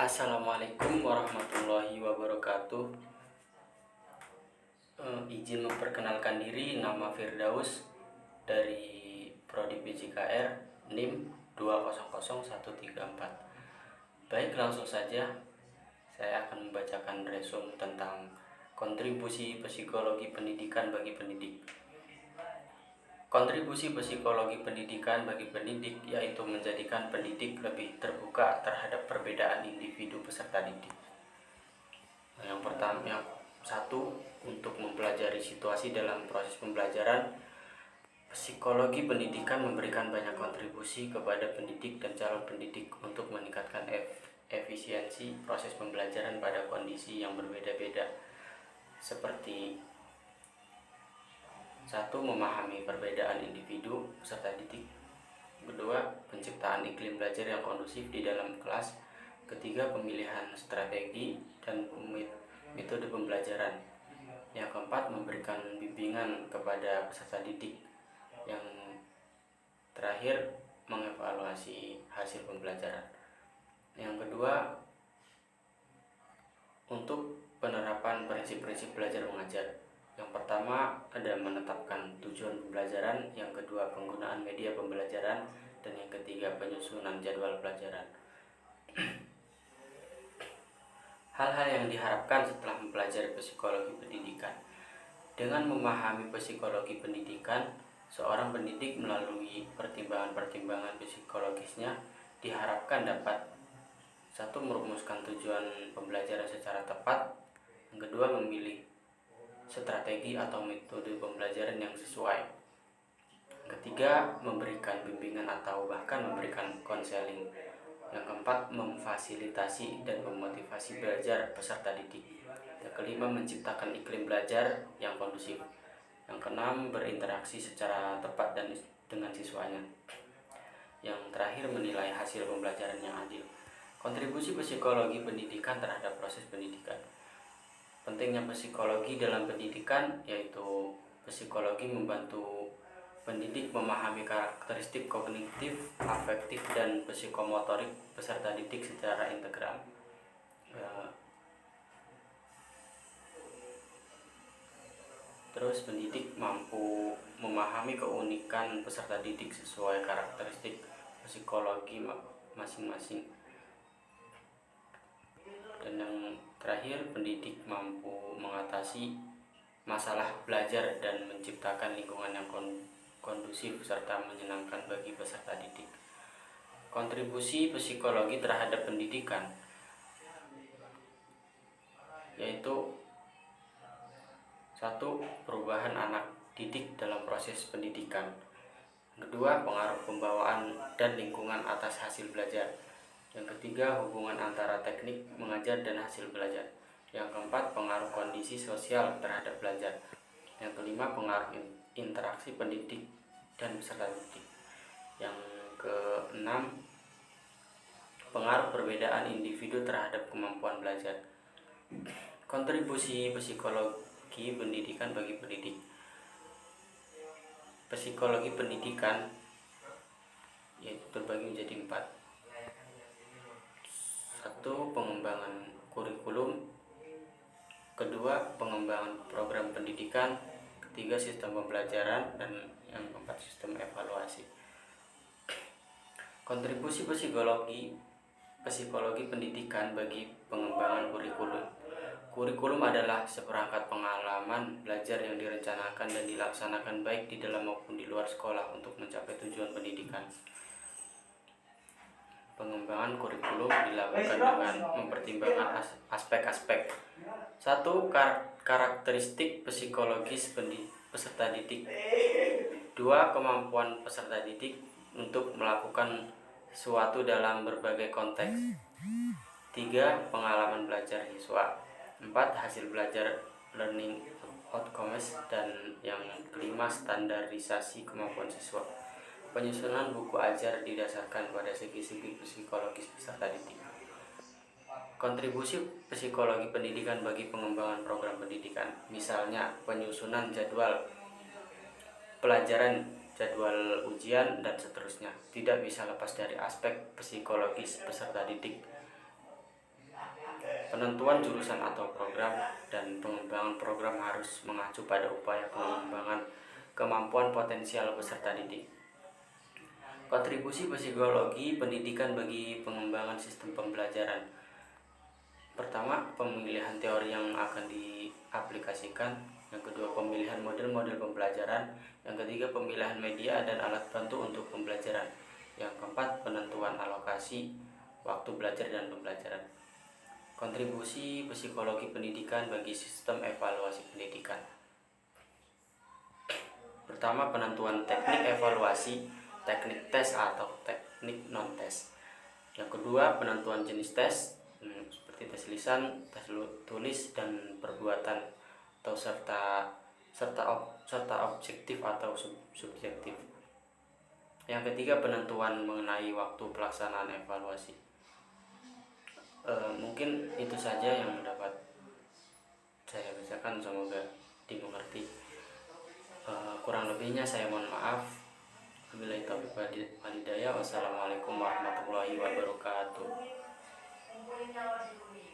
Assalamualaikum warahmatullahi wabarakatuh. Izin memperkenalkan diri, nama Firdaus dari Prodi PJKR NIM 2000134. Baik, langsung saja saya akan membacakan resum tentang kontribusi psikologi pendidikan bagi pendidik. Kontribusi psikologi pendidikan bagi pendidik yaitu menjadikan pendidik lebih terbuka terhadap perbedaan individu peserta didik. Yang pertama, yang satu, untuk mempelajari situasi dalam proses pembelajaran, psikologi pendidikan memberikan banyak kontribusi kepada pendidik dan calon pendidik untuk meningkatkan efisiensi proses pembelajaran pada kondisi yang berbeda-beda, seperti satu, memahami perbedaan individu peserta didik. Kedua, penciptaan iklim belajar yang kondusif di dalam kelas. Ketiga, pemilihan strategi dan metode pembelajaran. Yang keempat, memberikan bimbingan kepada peserta didik. Yang terakhir, mengevaluasi hasil pembelajaran. Yang kedua, untuk penerapan prinsip-prinsip belajar mengajar. Yang pertama, ada menetapkan tujuan pembelajaran. Yang kedua, penggunaan media pembelajaran. Dan yang ketiga, penyusunan jadwal pelajaran. Hal-hal yang diharapkan setelah mempelajari psikologi pendidikan. Dengan memahami psikologi pendidikan, seorang pendidik melalui pertimbangan-pertimbangan psikologisnya diharapkan dapat satu, merumuskan tujuan pembelajaran secara tepat. Yang kedua, memilih strategi atau metode pembelajaran yang sesuai. Ketiga, memberikan bimbingan atau bahkan memberikan konseling. Yang keempat, memfasilitasi dan memotivasi belajar peserta didik. Yang kelima, menciptakan iklim belajar yang kondusif. Yang keenam, berinteraksi secara tepat dan dengan siswanya. Yang terakhir, menilai hasil pembelajaran yang adil. Kontribusi psikologi pendidikan terhadap proses pendidikan. Pentingnya psikologi dalam pendidikan yaitu psikologi membantu pendidik memahami karakteristik kognitif, afektif, dan psikomotorik peserta didik secara integral. Terus pendidik mampu memahami keunikan peserta didik sesuai karakteristik psikologi masing-masing. Dan yang terakhir, pendidik mampu mengatasi masalah belajar dan menciptakan lingkungan yang kondusif serta menyenangkan bagi peserta didik. Kontribusi psikologi terhadap pendidikan yaitu satu, perubahan anak didik dalam proses pendidikan. Kedua, pengaruh pembawaan dan lingkungan atas hasil belajar. Yang ketiga, hubungan antara teknik mengajar dan hasil belajar. Yang keempat, pengaruh kondisi sosial terhadap belajar. Yang kelima, pengaruh interaksi pendidik dan peserta didik. Yang keenam, pengaruh perbedaan individu terhadap kemampuan belajar. Kontribusi psikologi pendidikan bagi pendidik. Psikologi pendidikan yaitu terbagi menjadi 4. Satu, pengembangan kurikulum. Kedua, pengembangan program pendidikan. Ketiga, sistem pembelajaran. Dan yang keempat, sistem evaluasi. Kontribusi psikologi pendidikan bagi pengembangan kurikulum. Kurikulum adalah seperangkat pengalaman belajar yang direncanakan dan dilaksanakan baik di dalam maupun di luar sekolah untuk mencapai tujuan pendidikan. Pengembangan kurikulum dilakukan dengan mempertimbangkan aspek-aspek. Satu, karakteristik psikologis peserta didik. Dua, kemampuan peserta didik untuk melakukan sesuatu dalam berbagai konteks. Tiga, pengalaman belajar siswa. Empat, hasil belajar learning outcomes. Dan yang kelima, standarisasi kemampuan siswa. Penyusunan buku ajar didasarkan pada segi-segi psikologis peserta didik. Kontribusi psikologi pendidikan bagi pengembangan program pendidikan. Misalnya penyusunan jadwal pelajaran, jadwal ujian, dan seterusnya tidak bisa lepas dari aspek psikologis peserta didik. Penentuan jurusan atau program dan pengembangan program harus mengacu pada upaya pengembangan kemampuan potensial peserta didik. Kontribusi psikologi pendidikan bagi pengembangan sistem pembelajaran. Pertama, pemilihan teori yang akan diaplikasikan. Yang kedua, pemilihan model-model pembelajaran. Yang ketiga, pemilihan media dan alat bantu untuk pembelajaran. Yang keempat, penentuan alokasi waktu belajar dan pembelajaran. Kontribusi psikologi pendidikan bagi sistem evaluasi pendidikan. Pertama, penentuan teknik evaluasi, teknik tes atau teknik non-tes. Yang kedua, penentuan jenis tes, seperti tes lisan, tes tulis, dan perbuatan, atau serta objektif atau subjektif. Yang ketiga, penentuan mengenai waktu pelaksanaan evaluasi. Mungkin itu saja yang dapat saya bacakan, semoga dimengerti. Kurang lebihnya saya mohon maaf. Wabillahi taufiq wal hidayah. Wassalamualaikum warahmatullahi wabarakatuh.